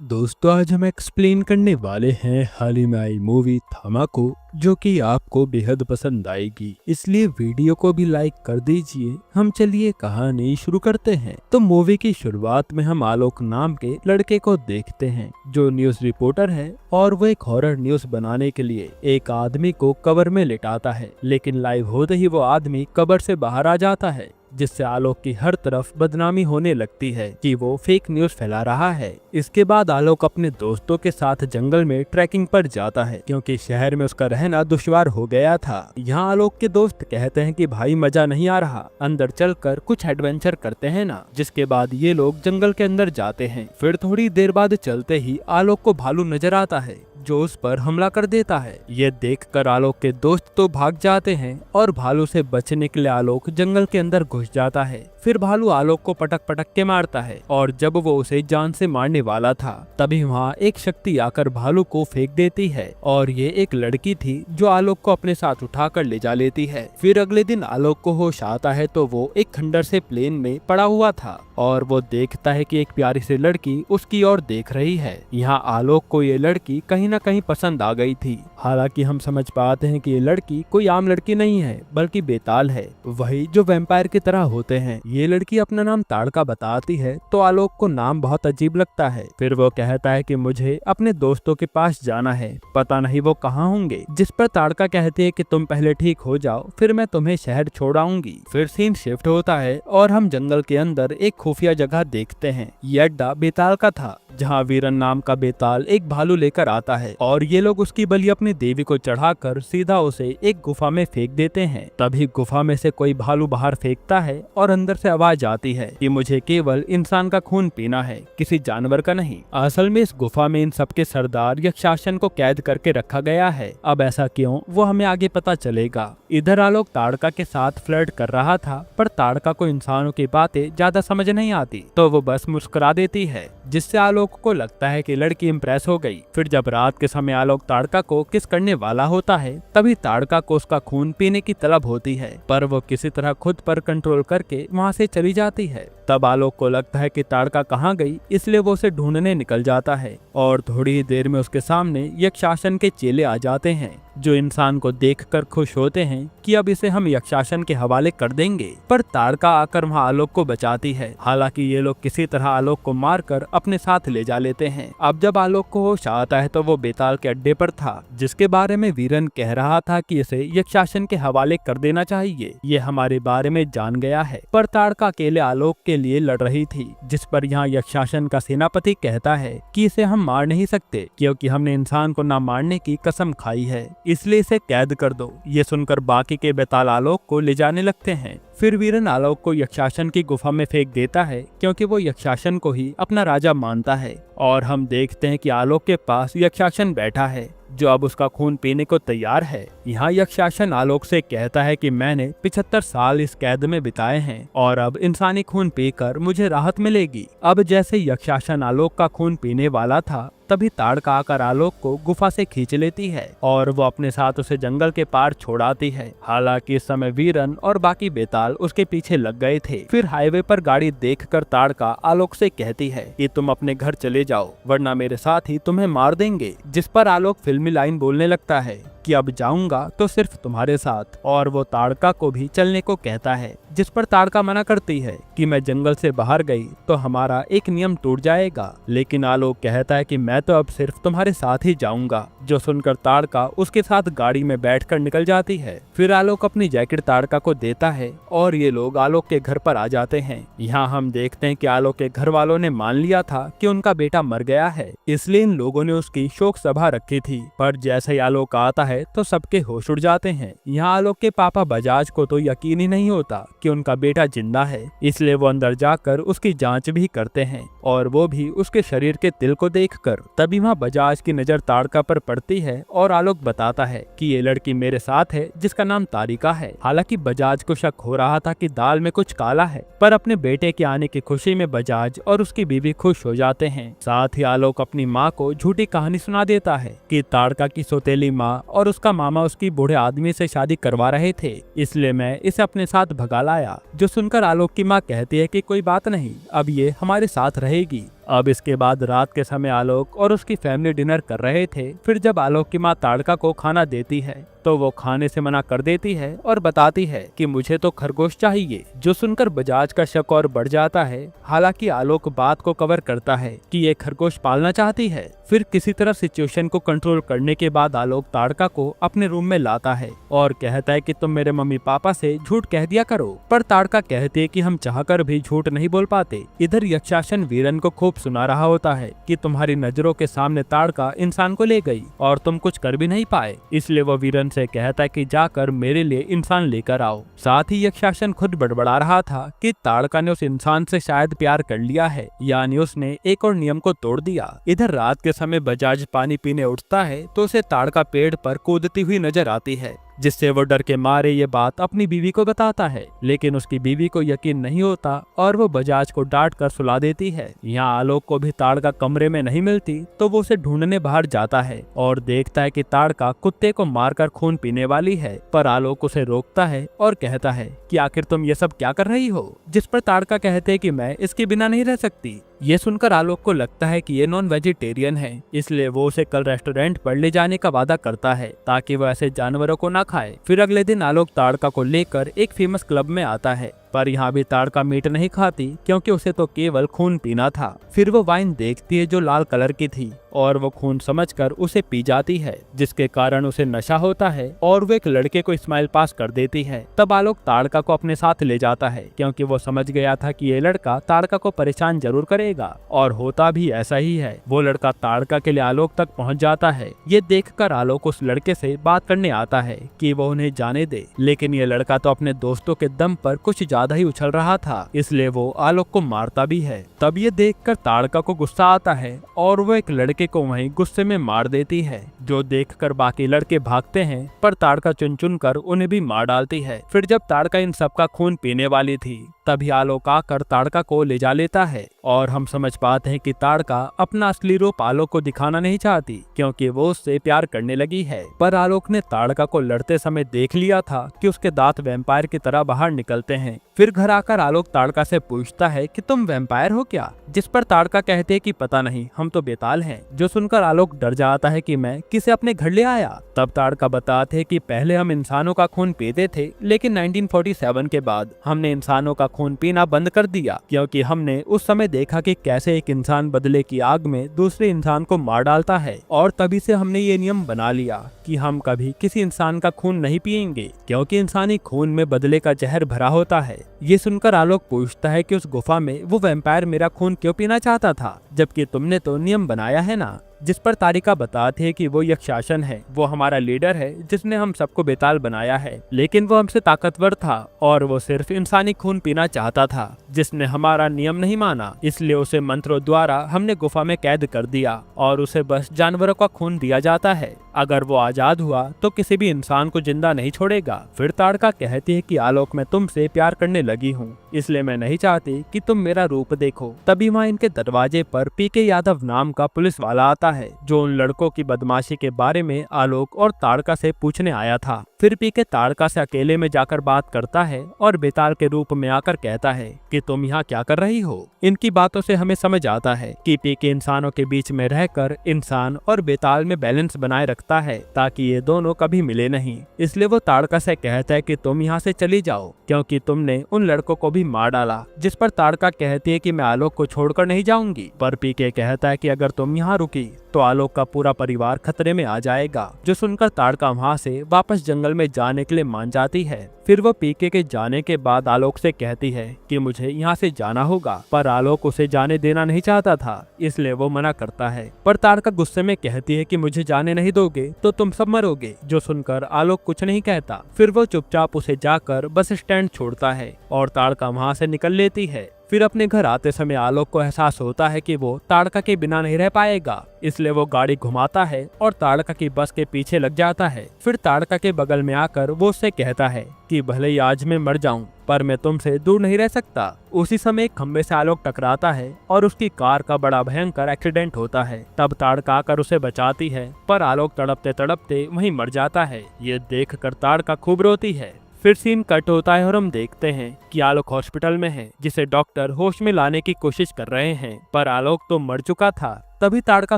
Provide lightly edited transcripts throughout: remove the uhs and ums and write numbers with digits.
दोस्तों आज हम एक्सप्लेन करने वाले हैं हाल ही में आई मूवी धमाको, जो कि आपको बेहद पसंद आएगी, इसलिए वीडियो को भी लाइक कर दीजिए। हम चलिए कहानी शुरू करते हैं। तो मूवी की शुरुआत में हम आलोक नाम के लड़के को देखते हैं जो न्यूज रिपोर्टर है और वो एक हॉरर न्यूज बनाने के लिए एक आदमी को कवर में लिटाता है, लेकिन लाइव होते ही वो आदमी कवर से बाहर आ जाता है, जिससे आलोक की हर तरफ बदनामी होने लगती है कि वो फेक न्यूज फैला रहा है। इसके बाद आलोक अपने दोस्तों के साथ जंगल में ट्रैकिंग पर जाता है, क्योंकि शहर में उसका रहना दुश्वार हो गया था। यहाँ आलोक के दोस्त कहते हैं कि भाई मजा नहीं आ रहा, अंदर चलकर कुछ एडवेंचर करते हैं ना। जिसके बाद ये लोग जंगल के अंदर जाते हैं। फिर थोड़ी देर बाद चलते ही आलोक को भालू नजर आता है जो उस पर हमला कर देता है। ये देखकर आलोक के दोस्त तो भाग जाते हैं और भालू से बचने के लिए आलोक जंगल के अंदर घुस जाता है। फिर भालू आलोक को पटक पटक के मारता है और जब वो उसे जान से मारने वाला था तभी वहाँ एक शक्ति आकर भालू को फेंक देती है और ये एक लड़की थी जो आलोक को अपने साथ उठाकर ले जा लेती है। फिर अगले दिन आलोक को होश आता है तो वो एक खंडर से प्लेन में पड़ा हुआ था और वो देखता है कि एक प्यारी सी लड़की उसकी ओर देख रही है। यहाँ आलोक को ये लड़की कहीं न कहीं पसंद आ गई थी। हालांकि हम समझ पाते हैं कि ये लड़की कोई आम लड़की नहीं है बल्कि बेताल है, वही जो वैम्पायर की तरह होते हैं। ये लड़की अपना नाम ताड़का बताती है तो आलोक को नाम बहुत अजीब लगता है। फिर वो कहता है कि मुझे अपने दोस्तों के पास जाना है, पता नहीं वो कहाँ होंगे। जिस पर ताड़का कहती है कि तुम पहले ठीक हो जाओ फिर मैं तुम्हें शहर छोड़ आऊंगी। फिर सीन शिफ्ट होता है और हम जंगल के अंदर एक खुफिया जगह देखते हैं। ये अड्डा बेताल का था जहाँ वीरन नाम का बेताल एक भालू लेकर आता है और ये लोग उसकी बलि अपनी देवी को चढ़ाकर सीधा उसे एक गुफा में फेंक देते हैं। तभी गुफा में से कोई भालू बाहर फेंकता है और अंदर से आवाज आती है कि मुझे केवल इंसान का खून पीना है, किसी जानवर का नहीं। असल में इस गुफा में इन सबके सरदार यक्षासन को कैद करके रखा गया है। अब ऐसा क्यों वो हमें आगे पता चलेगा। इधर आलोक ताड़का के साथ फ्लर्ट कर रहा था पर ताड़का को इंसानों की बातें ज्यादा समझ नहीं आती तो वो बस मुस्कुरा देती है, जिससे आलोक को लगता है कि लड़की इम्प्रेस हो गई। फिर जब रात के समय आलोक ताड़का को किस करने वाला होता है तभी ताड़का को उसका खून पीने की तलब होती है, पर वो किसी तरह खुद पर कंट्रोल करके वहाँ से चली जाती है। तब आलोक को लगता है कि ताड़का कहाँ गई, इसलिए वो उसे ढूंढने निकल जाता है और थोड़ी ही देर में उसके सामने यक्षासन के चेले आ जाते हैं जो इंसान को देखकर खुश होते हैं कि अब इसे हम यक्षासन के हवाले कर देंगे। पर ताड़का आकर वहाँ आलोक को बचाती है। हालांकि ये लोग किसी तरह आलोक को मारकर अपने साथ ले जा लेते हैं। अब जब आलोक को होश आता है तो वो बेताल के अड्डे पर था जिसके बारे में वीरन कह रहा था कि इसे यक्षासन के हवाले कर देना चाहिए, ये हमारे बारे में जान गया है। पर ताड़का अकेले आलोक के लिए लड़ रही थी, जिस पर यहाँ यक्षासन का सेनापति कहता है कि इसे हम मार नहीं सकते क्योंकि हमने इंसान को न मारने की कसम खाई है, इसलिए इसे कैद कर दो। ये सुनकर बाकी के बेताल आलोक को ले जाने लगते हैं। फिर वीरन आलोक को यक्षासन की गुफा में फेंक देता है क्योंकि वो यक्षासन को ही अपना राजा मानता है और हम देखते हैं कि आलोक के पास यक्षासन बैठा है जो अब उसका खून पीने को तैयार है। यहाँ यक्षासन आलोक से कहता है कि मैंने 75 साल इस कैद में बिताए हैं और अब इंसानी खून पीकर मुझे राहत मिलेगी। अब जैसे यक्षासन आलोक का खून पीने वाला था तभी ताड़का आकर आलोक को गुफा से खींच लेती है और वो अपने साथ उसे जंगल के पार छोड़ाती है। हालांकि इस समय वीरन और बाकी बेताल उसके पीछे लग गए थे। फिर हाईवे पर गाड़ी देखकर ताड़का आलोक से कहती है कि तुम अपने घर चले जाओ वरना मेरे साथ ही तुम्हें मार देंगे। जिस पर आलोक फिल्मी लाइन बोलने लगता है कि अब जाऊंगा तो सिर्फ तुम्हारे साथ, और वो ताड़का को भी चलने को कहता है, जिस पर ताड़का मना करती है कि मैं जंगल से बाहर गई तो हमारा एक नियम टूट जाएगा। लेकिन आलोक कहता है कि मैं तो अब सिर्फ तुम्हारे साथ ही जाऊंगा, जो सुनकर ताड़का उसके साथ गाड़ी में बैठकर निकल जाती है। फिर आलोक अपनी जैकेट ताड़का को देता है और ये लोग आलोक के घर पर आ जाते हैं। यहाँ हम देखते हैं कि आलोक के घर वालों ने मान लिया था कि उनका बेटा मर गया है, इसलिए इन लोगों ने उसकी शोक सभा रखी थी। पर जैसे ही आलोक आता है तो सबके होश उड़ जाते हैं। यहाँ आलोक के पापा बजाज को तो यकीन ही नहीं होता कि उनका बेटा जिंदा है, इसलिए वो अंदर जाकर उसकी जांच भी करते हैं और वो भी उसके शरीर के तिल को देखकर। तभी वहाँ बजाज की नजर ताड़का पर पड़ती है और आलोक बताता है कि ये लड़की मेरे साथ है जिसका नाम तारिका है। हालांकि बजाज को शक हो रहा था कि दाल में कुछ काला है, पर अपने बेटे के आने की खुशी में बजाज और उसकी बीवी खुश हो जाते हैं। साथ ही आलोक अपनी माँ को झूठी कहानी सुना देता है कि ताड़का की सौतेली माँ और उसका मामा उसकी बूढ़े आदमी से शादी करवा रहे थे, इसलिए मैं इसे अपने साथ भगा लाया। जो सुनकर आलोक की माँ कहती है कि कोई बात नहीं, अब ये हमारे साथ रहेगी। अब इसके बाद रात के समय आलोक और उसकी फैमिली डिनर कर रहे थे। फिर जब आलोक की माँ ताड़का को खाना देती है तो वो खाने से मना कर देती है और बताती है कि मुझे तो खरगोश चाहिए, जो सुनकर बजाज का शक और बढ़ जाता है। हालांकि आलोक बात को कवर करता है कि ये खरगोश पालना चाहती है। फिर किसी तरह सिचुएशन को कंट्रोल करने के बाद आलोक ताड़का को अपने रूम में लाता है और कहता है कि तुम मेरे मम्मी पापा से झूठ कह दिया करो। पर ताड़का कहती है कि हम चाहकर भी झूठ नहीं बोल पाते। इधर यक्षासन वीरन को खूब सुना रहा होता है कि तुम्हारी नजरों के सामने ताड़का इंसान को ले गई और तुम कुछ कर भी नहीं पाए, इसलिए वो वीरन से कहता है कि जाकर मेरे लिए इंसान लेकर आओ। साथ ही यक्षासन खुद बड़बड़ा रहा था कि ताड़का ने उस इंसान से शायद प्यार कर लिया है, यानी उसने एक और नियम को तोड़ दिया। इधर रात के समय बजाज पानी पीने उठता है तो उसे ताड़का पेड़ पर कूदती हुई नजर आती है, जिससे वो डर के मारे ये बात अपनी बीवी को बताता है। लेकिन उसकी बीवी को यकीन नहीं होता और वो बजाज को डांट कर सुला देती है। यहाँ आलोक को भी ताड़का कमरे में नहीं मिलती तो वो उसे ढूंढने बाहर जाता है और देखता है कि ताड़का कुत्ते को मारकर खून पीने वाली है। पर आलोक उसे रोकता है और कहता है कि आखिर तुम ये सब क्या कर रही हो, जिस पर ताड़का कहते है कि मैं इसके बिना नहीं रह सकती। ये सुनकर आलोक को लगता है कि ये नॉन वेजिटेरियन है, इसलिए वो उसे कल रेस्टोरेंट पर ले जाने का वादा करता है ताकि वो ऐसे जानवरों को ना खाए। फिर अगले दिन आलोक ताड़का को लेकर एक फेमस क्लब में आता है, पर यहाँ भी ताड़का मीट नहीं खाती क्योंकि उसे तो केवल खून पीना था। फिर वो वाइन देखती है जो लाल कलर की थी और वो खून समझकर उसे पी जाती है, जिसके कारण उसे नशा होता है और वो एक लड़के को स्माइल पास कर देती है। तब आलोक ताड़का को अपने साथ ले जाता है क्योंकि वो समझ गया था कि ये लड़का ताड़का को परेशान जरूर करेगा, और होता भी ऐसा ही है। वो लड़का ताड़का के लिए आलोक तक पहुंच जाता है। ये देखकर आलोक उस लड़के से बात करने आता है कि वो उन्हें जाने दे, लेकिन ये लड़का तो अपने दोस्तों के दम पर कुछ ज्यादा ही उछल रहा था, इसलिए वो आलोक को मारता भी है। तब ये देखकर ताड़का को गुस्सा आता है और वो एक लड़के को वहीं गुस्से में मार देती है, जो देखकर बाकी लड़के भागते हैं, पर ताड़का चुन चुन कर उन्हें भी मार डालती है। फिर जब ताड़का इन सबका खून पीने वाली थी तभी आलोक आकर ताड़का को ले जा लेता है और हम समझ पाते हैं कि ताड़का अपना असली रूप आलोक को दिखाना नहीं चाहती क्योंकि वो उससे प्यार करने लगी है। पर आलोक ने ताड़का को लड़ते समय देख लिया था कि उसके दांत वैम्पायर की तरह बाहर निकलते हैं। फिर घर आकर आलोक ताड़का से पूछता है कि तुम वैम्पायर हो क्या, जिस पर ताड़का कहते हैं कि पता नहीं, हम तो बेताल हैं। जो सुनकर आलोक डर जाता है कि मैं किसे अपने घर ले आया। तब ताड़का बताते हैं कि पहले हम इंसानों का खून पीते थे, लेकिन 1947 के बाद हमने इंसानों का खून पीना बंद कर दिया क्योंकि हमने उस समय देखा कि कैसे एक इंसान बदले की आग में दूसरे इंसान को मार डालता है, और तभी से हमने ये नियम बना लिया कि हम कभी किसी इंसान का खून नहीं पिएंगे क्योंकि इंसानी खून में बदले का जहर भरा होता है। ये सुनकर आलोक पूछता है कि उस गुफा में वो वैम्पायर मेरा खून क्यों पीना चाहता था, जबकि तुमने तो नियम बनाया है ना। जिस पर ताड़का बताते हैं कि वो यक्षासन है, वो हमारा लीडर है जिसने हम सबको बेताल बनाया है, लेकिन वो हमसे ताकतवर था और वो सिर्फ इंसानी खून पीना चाहता था, जिसने हमारा नियम नहीं माना, इसलिए उसे मंत्रों द्वारा हमने गुफा में कैद कर दिया और उसे बस जानवरों का खून दिया जाता है। अगर वो आजाद हुआ तो किसी भी इंसान को जिंदा नहीं छोड़ेगा। फिर ताड़का कहती है कि आलोक मैं तुमसे प्यार करने लगी हूँ, इसलिए मैं नहीं चाहती कि तुम मेरा रूप देखो। तभी वहाँ इनके दरवाजे पर पीके यादव नाम का पुलिस वाला आता है, जो उन लड़कों की बदमाशी के बारे में आलोक और ताड़का से पूछने आया था। फिर पीके ताड़का से अकेले में जाकर बात करता है और बेताल के रूप में आकर कहता है कि तुम यहाँ क्या कर रही हो। इनकी बातों से हमें समझ आता है कि पीके इंसानों के बीच में रहकर इंसान और बेताल में बैलेंस बनाए रखता है ताकि ये दोनों कभी मिले नहीं। इसलिए वो ताड़का से कहता है कि तुम यहाँ से चली जाओ क्योंकि तुमने उन लड़कों को भी मार डाला। जिस पर ताड़का कहती है कि मैं आलोक को छोड़कर नहीं जाऊंगी, पर पीके कहता है कि अगर तुम यहाँ रुकी तो आलोक का पूरा परिवार खतरे में आ जाएगा। जो सुनकर ताड़का वहाँ से वापस जंगल में जाने के लिए मान जाती है। फिर वो पीके के जाने के बाद आलोक से कहती है कि मुझे यहाँ से जाना होगा, पर आलोक उसे जाने देना नहीं चाहता था, इसलिए वो मना करता है। पर ताड़का गुस्से में कहती है कि मुझे जाने नहीं दोगे तो तुम सब मरोगे। जो सुनकर आलोक कुछ नहीं कहता। फिर वो चुपचाप उसे जाकर बस स्टैंड छोड़ता है और ताड़का वहाँ से निकल लेती है। फिर अपने घर आते समय आलोक को एहसास होता है कि वो ताड़का के बिना नहीं रह पाएगा, इसलिए वो गाड़ी घुमाता है और ताड़का की बस के पीछे लग जाता है। फिर ताड़का के बगल में आकर वो उससे कहता है कि भले ही आज मैं मर जाऊं, पर मैं तुमसे दूर नहीं रह सकता। उसी समय एक खंबे से आलोक टकराता है और उसकी कार का बड़ा भयंकर एक्सीडेंट होता है। तब ताड़का आकर उसे बचाती है, पर आलोक तड़पते तड़पते वहीं मर जाता है। ये देखकर ताड़का खूब रोती है। फिर सीन कट होता है और हम देखते हैं कि आलोक हॉस्पिटल में है, जिसे डॉक्टर होश में लाने की कोशिश कर रहे हैं, पर आलोक तो मर चुका था। तभी ताड़का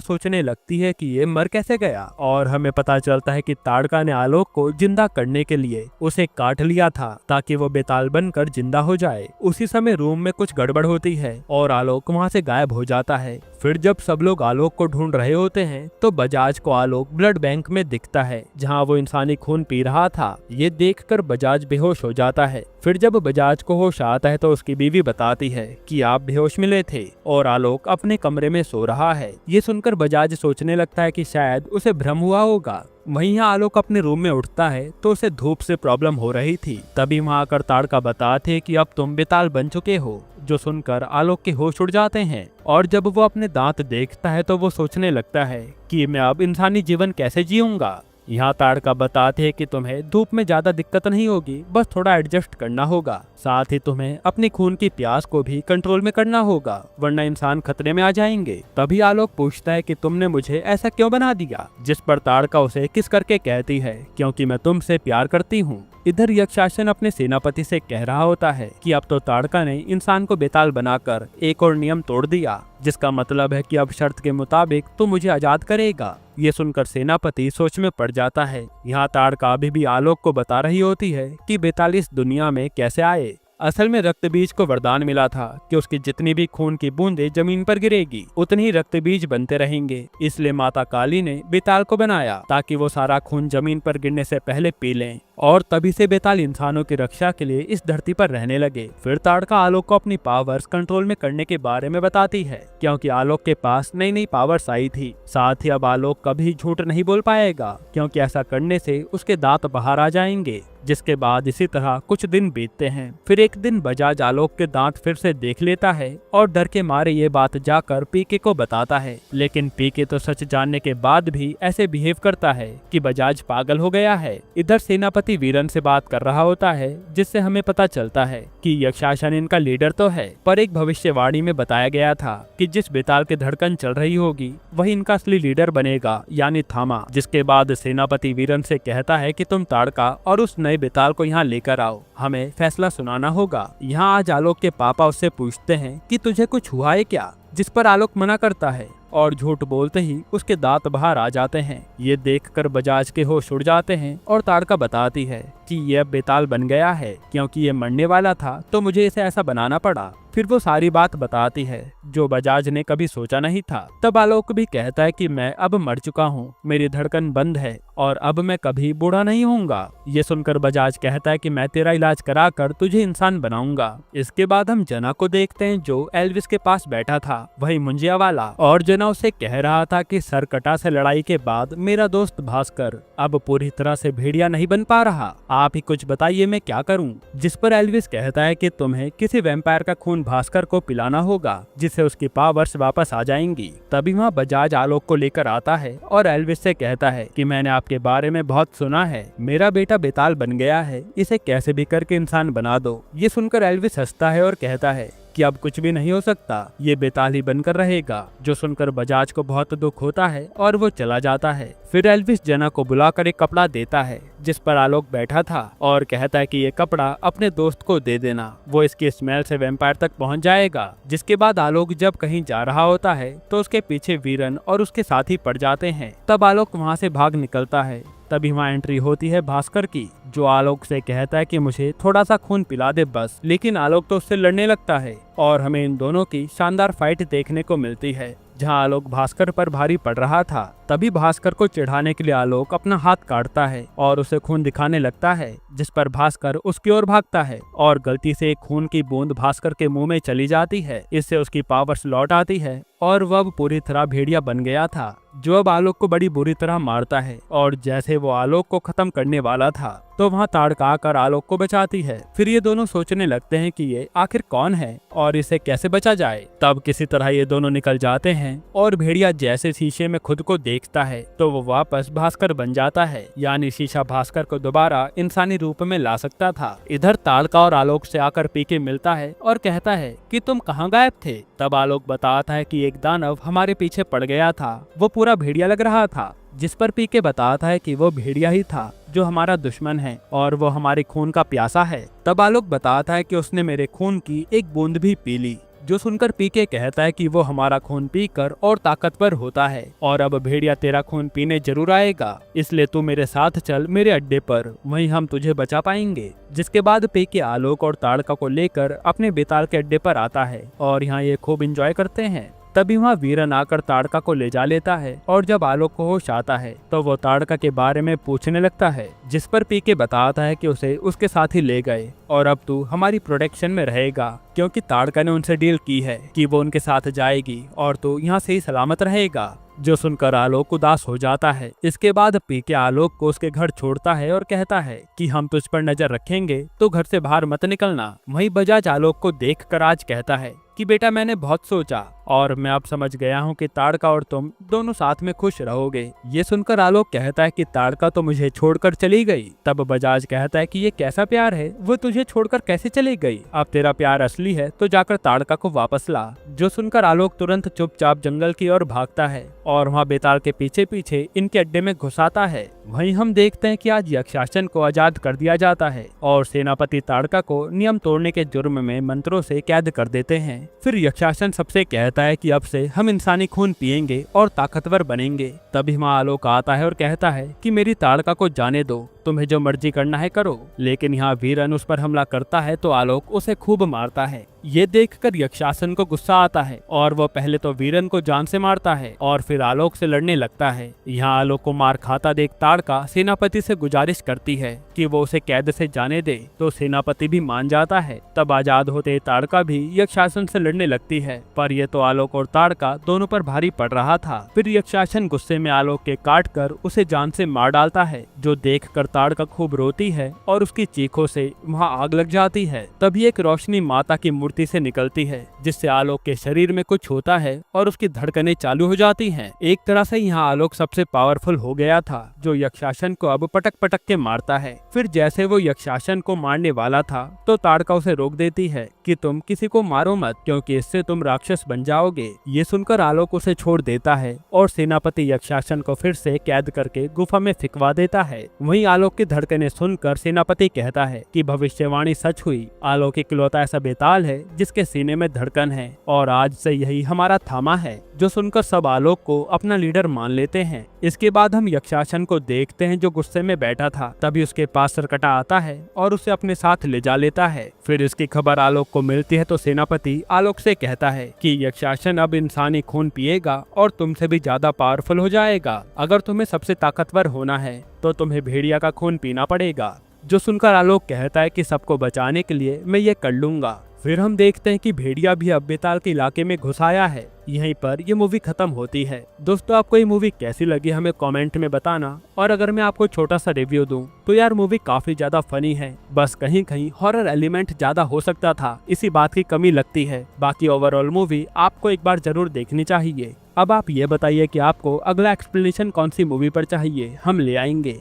सोचने लगती है कि ये मर कैसे गया, और हमें पता चलता है कि ताड़का ने आलोक को जिंदा करने के लिए उसे काट लिया था ताकि वो बेताल बनकर जिंदा हो जाए। उसी समय रूम में कुछ गड़बड़ होती है और आलोक वहाँ से गायब हो जाता है। फिर जब सब लोग आलोक को ढूंढ रहे होते हैं तो बजाज को आलोक ब्लड बैंक में दिखता है, जहाँ वो इंसानी खून पी रहा था। ये देखकर बजाज बेहोश हो जाता है। फिर जब बजाज को होश आता है तो उसकी बीवी बताती है कि आप बेहोश मिले थे और आलोक अपने कमरे में सो रहा है। ये सुनकर बजाज सोचने लगता है कि शायद उसे भ्रम हुआ होगा। वहीं यहाँ आलोक अपने रूम में उठता है तो उसे धूप से प्रॉब्लम हो रही थी। तभी वहाँ आकर ताड़का बताते कि अब तुम बेताल बन चुके हो, जो सुनकर आलोक के होश उड़ जाते हैं। और जब वो अपने दांत देखता है तो वो सोचने लगता है कि मैं अब इंसानी जीवन कैसे जीऊंगा। यहाँ ताड़का बताते हैं कि तुम्हें धूप में ज्यादा दिक्कत नहीं होगी, बस थोड़ा एडजस्ट करना होगा। साथ ही तुम्हें अपनी खून की प्यास को भी कंट्रोल में करना होगा, वरना इंसान खतरे में आ जाएंगे। तभी आलोक पूछता है कि तुमने मुझे ऐसा क्यों बना दिया, जिस पर ताड़का उसे किस करके कहती है क्योंकि मैं तुमसे प्यार करती हूँ। इधर यक्षासन अपने सेनापति से कह रहा होता है कि अब तो ताड़का ने इंसान को बेताल बनाकर एक और नियम तोड़ दिया, जिसका मतलब है कि अब शर्त के मुताबिक तू मुझे आजाद करेगा। ये सुनकर सेनापति सोच में पड़ जाता है। यहाँ ताड़का अभी भी आलोक को बता रही होती है कि बेताल इस दुनिया में कैसे आए। असल में रक्त बीज को वरदान मिला था कि उसकी जितनी भी खून की बूंदें जमीन पर गिरेगी उतनी ही रक्त बीज बनते रहेंगे। इसलिए माता काली ने बेताल को बनाया ताकि वो सारा खून जमीन पर गिरने से पहले पी लें, और तभी से बेताल इंसानों की रक्षा के लिए इस धरती पर रहने लगे। फिर ताड़का आलोक को अपनी पावर्स कंट्रोल में करने के बारे में बताती है, क्योंकि आलोक के पास नई नई पावर्स आई थी। साथ ही अब आलोक कभी झूठ नहीं बोल पाएगा, क्योंकि ऐसा करने से उसके दांत बाहर आ जाएंगे। जिसके बाद इसी तरह कुछ दिन बीतते हैं। फिर एक दिन बजाज आलोक के दांत फिर से देख लेता है और डर के मारे ये बात जाकर पीके को बताता है, लेकिन पीके तो सच जानने के बाद भी ऐसे बिहेव करता है कि बजाज पागल हो गया है। इधर सेनापति वीरन से बात कर रहा होता है, जिससे हमें पता चलता है कि यक्षासन इनका लीडर तो है, पर एक भविष्यवाणी में बताया गया था कि जिस बेताल की धड़कन चल रही होगी वही इनका असली लीडर बनेगा, यानी थामा। जिसके बाद सेनापति वीरन से कहता है कि तुम ताड़का और उस नए बेताल को यहाँ लेकर आओ, हमें फैसला सुनाना होगा। यहाँ आज आलोक के पापा उससे पूछते हैं कि तुझे कुछ हुआ है क्या, जिस पर आलोक मना करता है और झूठ बोलते ही उसके दांत बाहर आ जाते हैं। ये देखकर बजाज के होश उड़ जाते हैं और ताड़का बताती है कि ये अब बेताल बन गया है, क्योंकि ये मरने वाला था तो मुझे इसे ऐसा बनाना पड़ा। फिर वो सारी बात बताती है जो बजाज ने कभी सोचा नहीं था। तब आलोक भी कहता है कि मैं अब मर चुका हूँ, मेरी धड़कन बंद है और अब मैं कभी बूढ़ा नहीं होऊंगा। ये सुनकर बजाज कहता है कि मैं तेरा इलाज कराकर तुझे इंसान बनाऊंगा। इसके बाद हम जना को देखते हैं जो एल्विस के पास बैठा था, वही मुंजिया वाला, और जना उसे कह रहा था कि सरकटा से लड़ाई के बाद मेरा दोस्त भास्कर अब पूरी तरह से भेड़िया नहीं बन पा रहा, आप ही कुछ बताइए मैं क्या करूं। जिस पर एल्विस कहता है कि तुम्हें किसी वैम्पायर का खून भास्कर को पिलाना होगा, जिससे उसकी पावर्स वापस आ जाएंगी। तभी वहाँ बजाज आलोक को लेकर आता है और एल्विस से कहता है कि मैंने आपके बारे में बहुत सुना है, मेरा बेटा बेताल बन गया है, इसे कैसे भी करके इंसान बना दो। ये सुनकर एल्विस हंसता है और कहता है कि अब कुछ भी नहीं हो सकता, ये बेताल ही बनकर रहेगा। जो सुनकर बजाज को बहुत दुख होता है और वो चला जाता है। फिर एल्विस जना को बुलाकर एक कपड़ा देता है जिस पर आलोक बैठा था और कहता है कि ये कपड़ा अपने दोस्त को दे देना, वो इसकी स्मेल से वैम्पायर तक पहुंच जाएगा। जिसके बाद आलोक जब कहीं जा रहा होता है तो उसके पीछे वीरन और उसके साथी पड़ जाते हैं। तब आलोक वहाँ से भाग निकलता है। तभी वहाँ एंट्री होती है भास्कर की, जो आलोक से कहता है कि मुझे थोड़ा सा खून पिला दे बस। लेकिन आलोक तो उससे लड़ने लगता है और हमें इन दोनों की शानदार फाइट देखने को मिलती है, जहां आलोक भास्कर पर भारी पड़ रहा था। तभी भास्कर को चिढ़ाने के लिए आलोक अपना हाथ काटता है और उसे खून दिखाने लगता है, जिस पर भास्कर उसकी ओर भागता है और गलती से एक खून की बूंद भास्कर के मुंह में चली जाती है। इससे उसकी पावर्स लौट आती है और वह पूरी तरह भेड़िया बन गया था, जो अब आलोक को बड़ी बुरी तरह मारता है। और जैसे वो आलोक को खत्म करने वाला था तो वहाँ ताड़का आकर आलोक को बचाती है। फिर ये दोनों सोचने लगते हैं कि ये आखिर कौन है और इसे कैसे बचा जाए। तब किसी तरह ये दोनों निकल जाते हैं और भेड़िया जैसे शीशे में खुद को देखता है तो वो वापस भास्कर बन जाता है, यानी शीशा भास्कर को दोबारा इंसानी रूप में ला सकता था। इधर ताड़का और आलोक से आकर पीके मिलता है और कहता है कि तुम कहाँ गायब थे। तब आलोक बताता है कि एक दानव हमारे पीछे पड़ गया था, वो पूरा भेड़िया लग रहा था जिस पर पीके बताता है कि वो भेड़िया ही था जो हमारा दुश्मन है और वो हमारे खून का प्यासा है। तब आलोक बताता है कि उसने मेरे खून की एक बूंद भी पी ली, जो सुनकर पीके कहता है कि वो हमारा खून पीकर और ताकतवर होता है और अब भेड़िया तेरा खून पीने जरूर आएगा, इसलिए तू मेरे साथ चल मेरे अड्डे पर, वहीं हम तुझे बचा पाएंगे। जिसके बाद पीके आलोक और ताड़का को लेकर अपने बेताल के अड्डे पर आता है और यहाँ ये खूब एंजॉय करते हैं। तभी वहाँ वीरन आकर ताड़का को ले जा लेता है और जब आलोक को होश आता है तो वो ताड़का के बारे में पूछने लगता है, जिस पर पीके बताता है कि उसे उसके साथ ही ले गए और अब तू हमारी प्रोटेक्शन में रहेगा, क्योंकि ताड़का ने उनसे डील की है कि वो उनके साथ जाएगी और तू यहाँ से ही सलामत रहेगा। जो सुनकर आलोक उदास हो जाता है। इसके बाद पीके आलोक को उसके घर छोड़ता है और कहता है कि हम तुझ पर नजर रखेंगे, तो घर से बाहर मत निकलना। वहीं बजाज आलोक को देखकर आज कहता है कि बेटा मैंने बहुत सोचा और मैं अब समझ गया हूँ कि ताड़का और तुम दोनों साथ में खुश रहोगे। ये सुनकर आलोक कहता है कि ताड़का तो मुझे छोड़कर चली गई। तब बजाज कहता है कि ये कैसा प्यार है, वो तुझे छोड़कर कैसे चली गई? अब तेरा प्यार असली है तो जाकर ताड़का को वापस ला। जो सुनकर आलोक तुरंत चुपचाप जंगल की ओर भागता है और वहाँ बेताल के पीछे पीछे इनके अड्डे में घुसाता है। वहीं हम देखते हैं कि आज यक्षासन को आजाद कर दिया जाता है और सेनापति ताड़का को नियम तोड़ने के जुर्म में मंत्रों से कैद कर देते हैं। फिर यक्षासन सबसे कहता है कि अब से हम इंसानी खून पिएंगे और ताकतवर बनेंगे। तभी वहाँ आलोक आता है और कहता है कि मेरी ताड़का को जाने दो, तुम्हें जो मर्जी करना है करो। लेकिन यहाँ वीरन उस पर हमला करता है तो आलोक उसे खूब मारता है। ये देखकर यक्षासन को गुस्सा आता है और वो पहले तो वीरन को जान से मारता है और फिर आलोक से लड़ने लगता है। यहाँ आलोक को मार खाता देख ताड़का सेनापति से गुजारिश करती है कि वो उसे कैद से जाने दे, तो सेनापति भी मान जाता है। तब आजाद होते ताड़का भी यक्षासन से लड़ने लगती है, पर ये तो आलोक और ताड़का दोनों पर भारी पड़ रहा था। फिर यक्षासन गुस्से में आलोक के काट कर उसे जान से मार डालता है, जो देख कर ताड़का खूब रोती है और उसकी चीखों से वहाँ आग लग जाती है। तभी एक रोशनी माता की मूर्ति से निकलती है, जिससे आलोक के शरीर में कुछ होता है और उसकी धड़कनें चालू हो जाती हैं। एक तरह से यहाँ आलोक सबसे पावरफुल हो गया था, जो यक्षासन को अब पटक पटक के मारता है। फिर जैसे वो यक्षासन को मारने वाला था तो ताड़का उसे रोक देती है कि तुम किसी को मारो मत, क्योंकि इससे तुम राक्षस बन जाओगे। ये सुनकर आलोक उसे छोड़ देता है और सेनापति यक्षासन को फिर से कैद करके गुफा में फिकवा देता है। वहीं आलोक की धड़कनें सुनकर सेनापति कहता है कि भविष्यवाणी सच हुई। आलोक इकलौता ऐसा बेताल है जिसके सीने में धड़कन है और आज से यही हमारा थामा है। जो सुनकर सब आलोक को अपना लीडर मान लेते हैं। इसके बाद हम यक्षासन को देखते हैं जो गुस्से में बैठा था। तभी उसके पास सरकटा आता है और उसे अपने साथ ले जा लेता है। फिर इसकी खबर आलोक को मिलती है तो सेनापति आलोक से कहता है कि यक्षासन अब इंसानी खून पिएगा और तुमसे भी ज्यादा पावरफुल हो जाएगा। अगर तुम्हें सबसे ताकतवर होना है तो तुम्हें भेड़िया का खून पीना पड़ेगा। जो सुनकर आलोक कहता है कि सबको बचाने के लिए मैं ये कर लूंगा। फिर हम देखते हैं कि भेड़िया भी अब बेताल के इलाके में घुस आया है। यहीं पर ये मूवी खत्म होती है। दोस्तों आपको ये मूवी कैसी लगी हमें कमेंट में बताना। और अगर मैं आपको छोटा सा रिव्यू दूं तो यार मूवी काफी ज्यादा फनी है, बस कहीं कहीं हॉरर एलिमेंट ज्यादा हो सकता था, इसी बात की कमी लगती है। बाकी ओवरऑल मूवी आपको एक बार जरूर देखनी चाहिए। अब आप ये बताइए कि आपको अगला एक्सप्लेनेशन कौन सी मूवी पर चाहिए, हम ले आएंगे।